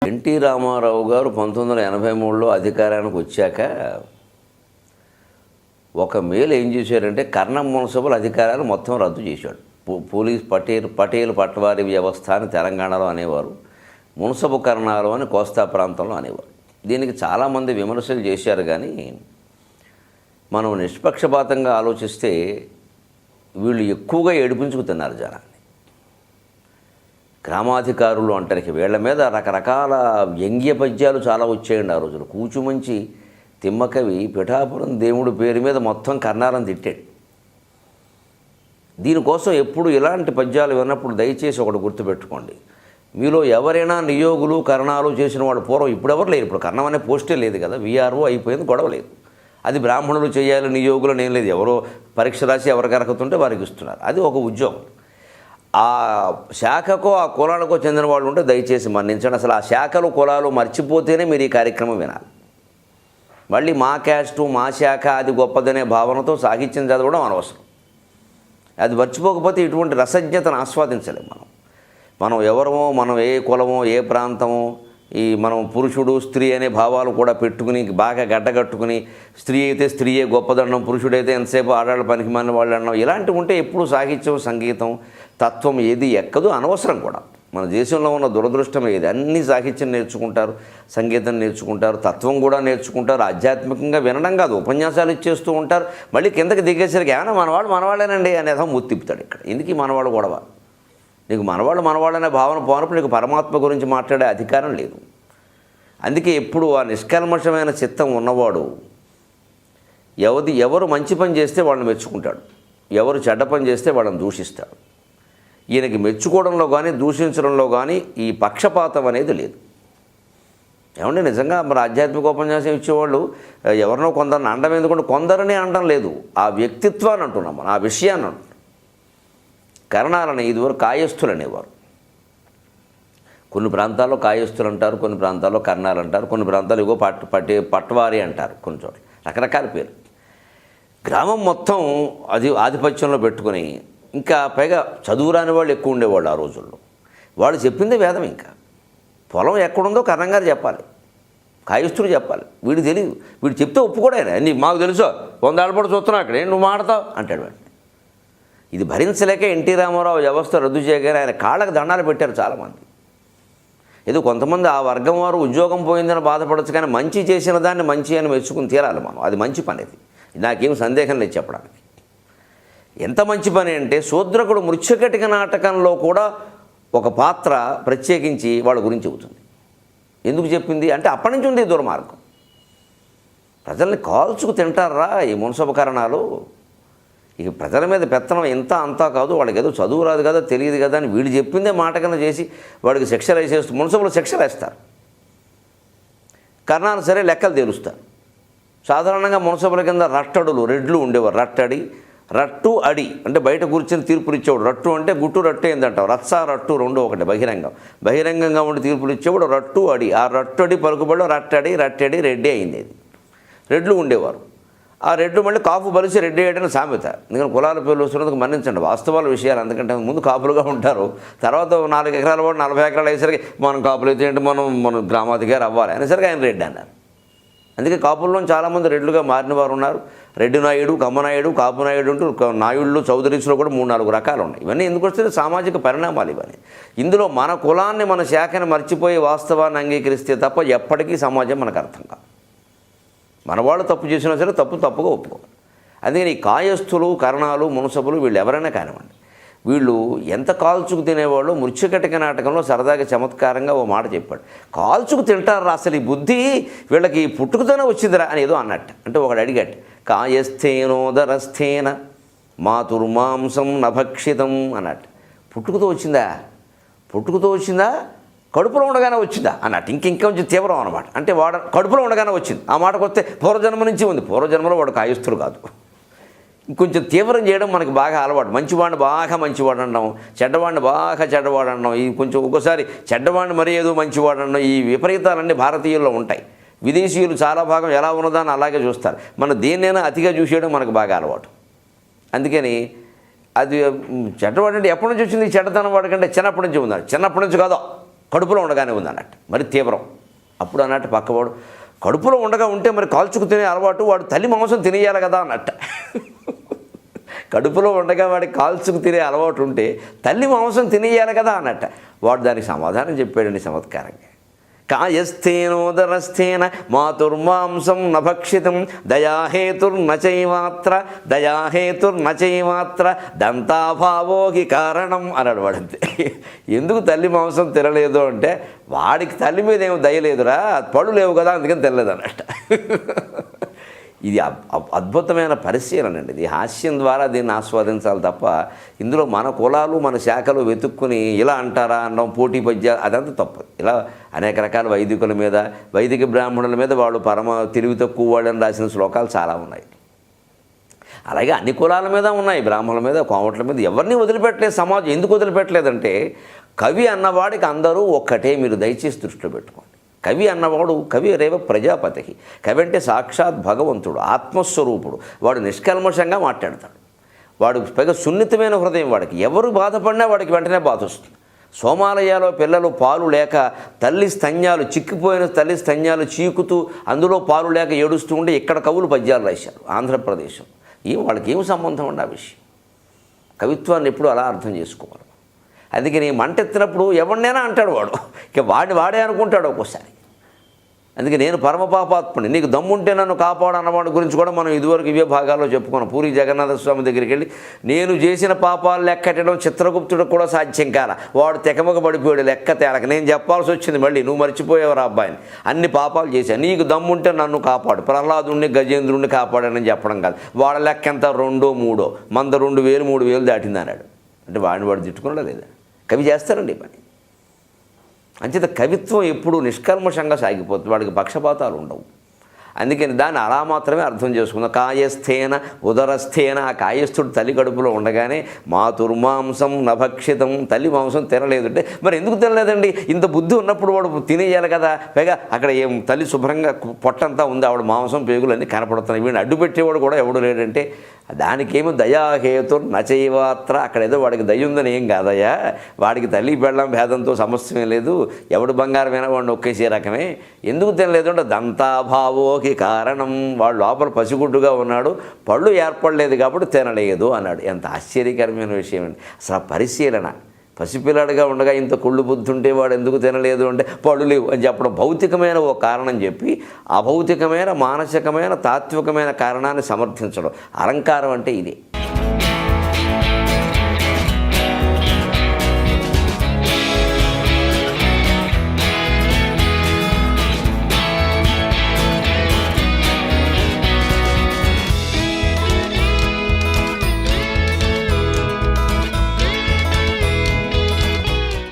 NT Ramarao గారు 1983లో అధికారానికి వచ్చాక ఒక మేలు ఏం చేశారంటే కర్ణం మున్సిపల్ అధికారాలు మొత్తం రద్దు చేశాడు. పోలీస్ పటేల్ పట్వారీ వ్యవస్థ అని తెలంగాణలో అనేవారు, మున్సబు కర్ణాలు అని కోస్తా ప్రాంతంలో అనేవారు. దీనికి చాలామంది విమర్శలు చేశారు. కానీ మనం నిష్పక్షపాతంగా ఆలోచిస్తే వీళ్ళు ఎక్కువగా ఏడిపించుకుతున్నారు జనాన్ని. గ్రామాధికారులు అంటారు, వీళ్ళ మీద రకరకాల వ్యంగ్య పద్యాలు చాలా వచ్చాయండి ఆ రోజులు. కూచుమంచి తిమ్మకవి పిఠాపురం దేవుడి పేరు మీద మొత్తం కర్ణాలను తిట్టాడు. దీనికోసం ఎప్పుడు ఇలాంటి పద్యాలు విన్నప్పుడు దయచేసి ఒకటి గుర్తుపెట్టుకోండి, మీలో ఎవరైనా నియోగులు కర్ణాలు చేసిన వాడు పూర్వం ఇప్పుడెవరు లేరు. ఇప్పుడు కర్ణం అనే పోస్టే లేదు కదా, వీఆర్ఓ అయిపోయింది, గొడవ లేదు. అది బ్రాహ్మణులు చేయాలి, నియోగులు నేను లేదు. ఎవరో పరీక్ష రాసి ఎవరికి అర్హతుంటే వారికి ఇస్తున్నారు, అది ఒక ఉద్యోగం. ఆ శాఖకో ఆ కులాలకో చెందిన వాళ్ళు ఉంటే దయచేసి మన్నించండి. అసలు ఆ శాఖలు కులాలు మర్చిపోతేనే మీరు ఈ కార్యక్రమం వినాలి. మళ్ళీ మా క్యాస్టు మా శాఖ అది గొప్పదనే భావనతో సాహిత్యం చదవడం అనవసరం. అది మర్చిపోకపోతే ఇటువంటి రసజ్ఞతను ఆస్వాదించలేము. మనం ఎవరమో, మనం ఏ కులమో ఏ ప్రాంతమో, మనం పురుషుడు స్త్రీ అనే భావాలు కూడా పెట్టుకుని బాగా గడ్డగట్టుకుని స్త్రీ అయితే స్త్రీయే గొప్పదనడం, పురుషుడైతే ఎంతసేపు ఆడాళ్ళ పనికి మాలిన వాళ్ళు అనడం, ఇలాంటివి ఉంటే ఎప్పుడు సాహిత్యం సంగీతం తత్వం ఏది ఎక్కదు, అనవసరం కూడా. మన దేశంలో ఉన్న దురదృష్టం ఏది, అన్ని సాహిత్యం నేర్చుకుంటారు, సంగీతం నేర్చుకుంటారు, తత్వం కూడా నేర్చుకుంటారు, ఆధ్యాత్మికంగా వినడం కాదు ఉపన్యాసాలు ఇచ్చేస్తూ ఉంటారు. మళ్ళీ కిందకి దిగేసరికి ఏమైనా మనవాళ్ళేనండి అనేదో ముత్తిప్పుతాడు. ఇక్కడ ఎందుకు మనవాళ్ళు గొడవ? నీకు మనవాళ్ళనే భావన పోనప్పుడు నీకు పరమాత్మ గురించి మాట్లాడే అధికారం లేదు. అందుకే ఎప్పుడు ఆ నిష్కల్మషమైన చిత్తం ఉన్నవాడు ఎవరు మంచి పని చేస్తే వాళ్ళని మెచ్చుకుంటాడు, ఎవరు చెడ్డ పని చేస్తే వాళ్ళని దూషిస్తాడు. ఈయనకి మెచ్చుకోవడంలో కానీ దూషించడంలో కానీ ఈ పక్షపాతం అనేది లేదు. ఏమంటే నిజంగా మరి ఆధ్యాత్మిక ఉపన్యాసం ఇచ్చేవాళ్ళు ఎవరినో కొందరిని అనడం ఎందుకంటే కొందరిని అనడం లేదు, ఆ వ్యక్తిత్వాన్ని అంటున్నాం, ఆ విషయాన్ని అంటున్నాం. కర్ణాలని ఇదివరకు కాయస్థులు అనేవారు. కొన్ని ప్రాంతాల్లో కాయస్థులు అంటారు, కొన్ని ప్రాంతాల్లో కర్ణాలు అంటారు, కొన్ని ప్రాంతాలు ఇగో పట్వారీ అంటారు, కొన్ని చోట్ల రకరకాల పేరు. గ్రామం మొత్తం ఆధిపత్యంలో పెట్టుకుని ఇంకా పైగా చదువురాని వాళ్ళు ఎక్కువ ఉండేవాళ్ళు ఆ రోజుల్లో. వాళ్ళు చెప్పిందే వేదం. ఇంకా పొలం ఎక్కడుందో కర్ణంగారు చెప్పాలి, కాయస్థుడు చెప్పాలి. వీడు తెలియదు, వీడు చెప్తే ఒప్పుకోడాయన నీ మాకు తెలుసో 100 ఏళ్ళ పాటు చూస్తున్నావు అక్కడ నువ్వు మాడతావు అంటాడు. వాడిని ఇది భరించలేక ఎన్టీ రామారావు వ్యవస్థ రద్దు చేయగానే ఆయన కాళ్ళకు దండాలు పెట్టారు చాలామంది. ఏదో కొంతమంది ఆ వర్గం వారు ఉద్యోగం పోయిందని బాధపడచ్చు, కానీ మంచి చేసిన దాన్ని మంచి అని మెచ్చుకుని తీరాలి మనం. అది మంచి పని, అది నాకేం సందేహం లేదు చెప్పడానికి. ఎంత మంచి పని అంటే శూద్రకుడు మృచ్ఛకటిక నాటకంలో కూడా ఒక పాత్ర ప్రత్యేకించి వాళ్ళ గురించి అవుతుంది. ఎందుకు చెప్పింది అంటే అప్పటి నుంచి ఉంది దుర్మార్గం. ప్రజల్ని కాల్చుకు తింటారా ఈ మున్సబకరణాలు. ఇక ప్రజల మీద పెత్తనం ఎంత అంతా కాదు, వాళ్ళకి ఏదో చదువు రాదు కదా తెలియదు కదా అని వీడు చెప్పిందే మాట కింద చేసి వాడికి శిక్షలు వేసేస్తూ మున్సబులు శిక్షలు వేస్తారు. కర్ణాలు సరే లెక్కలు తేలుస్తారు. సాధారణంగా మున్సబుల కింద రట్టడులు రెడ్లు ఉండేవారు. రట్టు అడి అంటే బయట కూర్చొని తీర్పులు ఇచ్చేవాడు. రట్టు అంటే గుట్టు రట్టు ఏందంటావు, రత్స రట్టు రెండు ఒకటి. బహిరంగంగా ఉండి తీర్పులు ఇచ్చేవాడు రట్టు అడి. ఆ రట్టు అడి పలుకుబడిలో రట్టడి రెడ్డి అయింది. అది రెడ్లు ఉండేవారు. ఆ రెడ్లు మళ్ళీ కాపు బలిసి రెడ్డి అయ్యడని సామెత. ఎందుకంటే కులాల పేర్లు వస్తున్నందుకు మన్నించండి, వాస్తవాల విషయాలు. ఎందుకంటే ముందు కాపులుగా ఉంటారు, తర్వాత 4 ఎకరాల వాడు 40 ఎకరాలు అయ్యేసరికి మనం కాపులు అయితే ఏంటి మనం గ్రామాధికారి అవ్వాలి అనేసరికి ఆయన రెడ్డి అన్నారు. అందుకే కాపుల్లో చాలామంది రెడ్లుగా మారిన వారు ఉన్నారు. రెడ్డి నాయుడు, కమ్మనాయుడు, కాపు నాయుడు అంటూ నాయుళ్ళు చౌదరీస్లో కూడా 3-4 రకాలు ఉన్నాయి. ఇవన్నీ ఎందుకు వస్తే సామాజిక పరిణామాలు ఇవన్నీ. ఇందులో మన కులాన్ని మన శాఖని మర్చిపోయి వాస్తవాన్ని అంగీకరిస్తే తప్ప ఎప్పటికీ సమాజం మనకు అర్థం కాదు. మన వాళ్ళు తప్పు చేసినా సరే తప్పుగా ఒప్పుకోవాలి. అందుకని ఈ కాయస్థులు కర్ణాలు మున్సబులు వీళ్ళు ఎవరైనా కానివ్వండి, వీళ్ళు ఎంత కాల్చుకు తినేవాళ్ళు. మృచ్ఛకటిక నాటకంలో సరదాగా చమత్కారంగా ఓ మాట చెప్పాడు, కాల్చుకు తింటారా అసలు ఈ బుద్ధి వీళ్ళకి పుట్టుకతోనే వచ్చిందిరా అని ఏదో అన్నట్టు. అంటే ఒకడు అడిగాడు, కాయస్థేనోదరస్థేన మాతుర్మాంసం నభక్షితం అన్నట్టు. పుట్టుకతో వచ్చిందా కడుపులో ఉండగానే వచ్చిందా అన్నట్టు. ఇంకొంచెం తీవ్రం అనమాట. అంటే వాడు కడుపులో ఉండగానే వచ్చింది. ఆ మాటకు వస్తే పూర్వజన్మ నుంచి ఉంది. పూర్వజన్మలో వాడు కాయస్థుడు కాదు. ఇంకొంచెం తీవ్రం చేయడం మనకి బాగా అలవాటు. మంచివాడిని బాగా మంచివాడు అనడం, చెడ్డవాడిని బాగా చెడ్డవాడు అనడం, ఈ కొంచెం ఒక్కోసారి చెడ్డవాడిని మరీ ఏదో మంచివాడు అనడం, ఈ విపరీతాలన్నీ భారతీయుల్లో ఉంటాయి. విదేశీయులు చాలా భాగం ఎలా ఉన్నదాన్ని అలాగే చూస్తారు. మన దేన్నైనా అతిగా చూసేయడం మనకు బాగా అలవాటు. అందుకని అది చెడ్డవాడు అంటే ఎప్పటి నుంచి వచ్చింది చెడ్డతనం వాడికంటే చిన్నప్పటి నుంచి ఉండాలి. చిన్నప్పటి నుంచి కాదు కడుపులో ఉండగానే ఉంది అన్నట్టు, మరి తీవ్రం. అప్పుడు అన్నట్టు పక్కవాడు, కడుపులో ఉండగా ఉంటే మరి కాల్చుకు తినే అలవాటు, వాడు తల్లి మాంసం తినేయాలి కదా అన్నట్ట. కడుపులో ఉండగా వాడికి కాల్చుకు తినే అలవాటు ఉంటే తల్లి మాంసం తినేయాలి కదా అన్నట్ట. వాడు దానికి సమాధానం చెప్పాడండి చమత్కారంగా. కాయస్థేనోదరస్థేన మాతుర్మాంసం నభక్షితం దయాహేతుర్నచైమాత్ర దంతాభావోకి కారణం అన్నాడు వాడంతే. ఎందుకు తల్లి మాంసం తినలేదు అంటే, వాడికి తల్లి మీద ఏమి దయలేదురా, పళ్ళు లేవు కదా అందుకని తినలేదు అన్నట్ట. ఇది అద్భుతమైన పరిశీలన అండి. ఇది హాస్యం ద్వారా దీన్ని ఆస్వాదించాలి తప్ప ఇందులో మన కులాలు మన శాఖలు వెతుక్కుని ఇలా అంటారా అనడం, పోటీ పద్యాలు, అదంతా తప్పు. ఇలా అనేక రకాల వైదికుల మీద, వైదిక బ్రాహ్మణుల మీద వాళ్ళు పరమ తెలివి తక్కువ వాళ్ళని రాసిన శ్లోకాలు చాలా ఉన్నాయి. అలాగే అన్ని కులాల మీద ఉన్నాయి, బ్రాహ్మణుల మీద, కోమట్ల మీద, ఎవరిని వదిలిపెట్టలేదు సమాజం. ఎందుకు వదిలిపెట్టలేదంటే, కవి అన్నవాడికి అందరూ ఒక్కటే, మీరు దయచేసి దృష్టిలో పెట్టుకోండి. కవి అన్నవాడు కవి రేవ ప్రజాపతి. కవి అంటే సాక్షాత్ భగవంతుడు, ఆత్మస్వరూపుడు. వాడు నిష్కల్మషంగా మాట్లాడతాడు. వాడు పైగా సున్నితమైన హృదయం. వాడికి ఎవరు బాధపడినా వాడికి వెంటనే బాధ వస్తుంది. సోమాలయాలో పిల్లలు పాలు లేక తల్లి స్తన్యాలు, చిక్కిపోయిన తల్లి స్తన్యాలు చీకుతూ అందులో పాలు లేక ఏడుస్తూ ఉంటే ఇక్కడ కవులు పద్యాలు రాశారు ఆంధ్రప్రదేశం. వాళ్ళకి ఏం సంబంధం ఉండే ఆ విషయం? కవిత్వాన్ని ఎప్పుడు అలా అర్థం చేసుకోవాలి. అందుకని మంటెత్తినప్పుడు ఎవరినైనా అంటాడు వాడు, ఇక వాడే అనుకుంటాడు ఒక్కోసారి. అందుకే నేను పరమపాపాత్ముని, నీకు దమ్ముంటే నన్ను కాపాడు అన్నవాడి గురించి కూడా మనం ఇదివరకు ఇవే భాగాల్లో చెప్పుకున్నాం. పూరి జగన్నాథ స్వామి దగ్గరికి వెళ్ళి నేను చేసిన పాపాలు లెక్కట్టడం చిత్రగుప్తుడికి కూడా సాధ్యం కాల, వాడు తెకమక పడిపోయాడు లెక్క తేలక. నేను చెప్పాల్సి వచ్చింది మళ్ళీ, నువ్వు మర్చిపోయేవారు అబ్బాయిని, అన్ని పాపాలు చేశాను, నీకు దమ్ముంటే నన్ను కాపాడు, ప్రహ్లాదుడిని గజేంద్రుడిని కాపాడానని చెప్పడం కాదు. వాడ లెక్క ఎంత 2, 3 మంద 2000, 3000 దాటింది అన్నాడు. అంటే వాడు తిట్టుకున్నాడా లేదా? కవి చేస్తారండి ఈ పని. అంచేత కవిత్వం ఎప్పుడు నిష్కల్మషంగా సాగిపోతుంది, వాడికి పక్షపాతాలు ఉండవు. అందుకని దాన్ని అలా మాత్రమే అర్థం చేసుకుందాం. కాయస్థేన ఉదరస్థేన, ఆ కాయస్థుడు తల్లి కడుపులో ఉండగానే మాతుర్మాంసం నభక్షితం, తల్లి మాంసం తినలేదు అంటే మరి ఎందుకు తినలేదండి? ఇంత బుద్ధి ఉన్నప్పుడు వాడు తినేయాలి కదా. పైగా అక్కడ ఏం తల్లి శుభ్రంగా పొట్టంతా ఉంది, ఆవిడ మాంసం పేగులన్నీ కనపడుతున్నాయి, వీడిని అడ్డు పెట్టేవాడు కూడా ఎవడు లేడంటే దానికేమో దయాహేతు నచైవాత్ర, అక్కడ ఏదో వాడికి దయ ఉందని ఏం కాదయ్యా, వాడికి తల్లి బెళ్ళం భేదంతో సమస్యమే లేదు, ఎవడు బంగారమైనా వాడిని ఒక్కేసే రకమే. ఎందుకు తినలేదు అంటే దంతాభావోకి కారణం, వాడు లోపల పసిగుడ్డుగా ఉన్నాడు, పళ్ళు ఏర్పడలేదు కాబట్టి తినలేదు అన్నాడు. ఎంత ఆశ్చర్యకరమైన విషయం అండి అసలు. పరిశీలన, పసిపిల్లాడిగా ఉండగా ఇంత కుళ్ళు బుద్ధి ఉంటే వాడు ఎందుకు తినలేదు అంటే పళ్ళు లేవు అని చెప్పడం భౌతికమైన ఓ కారణం చెప్పి అభౌతికమైన మానసికమైన తాత్వికమైన కారణాన్ని సమర్థించడం. అలంకారం అంటే ఇదే.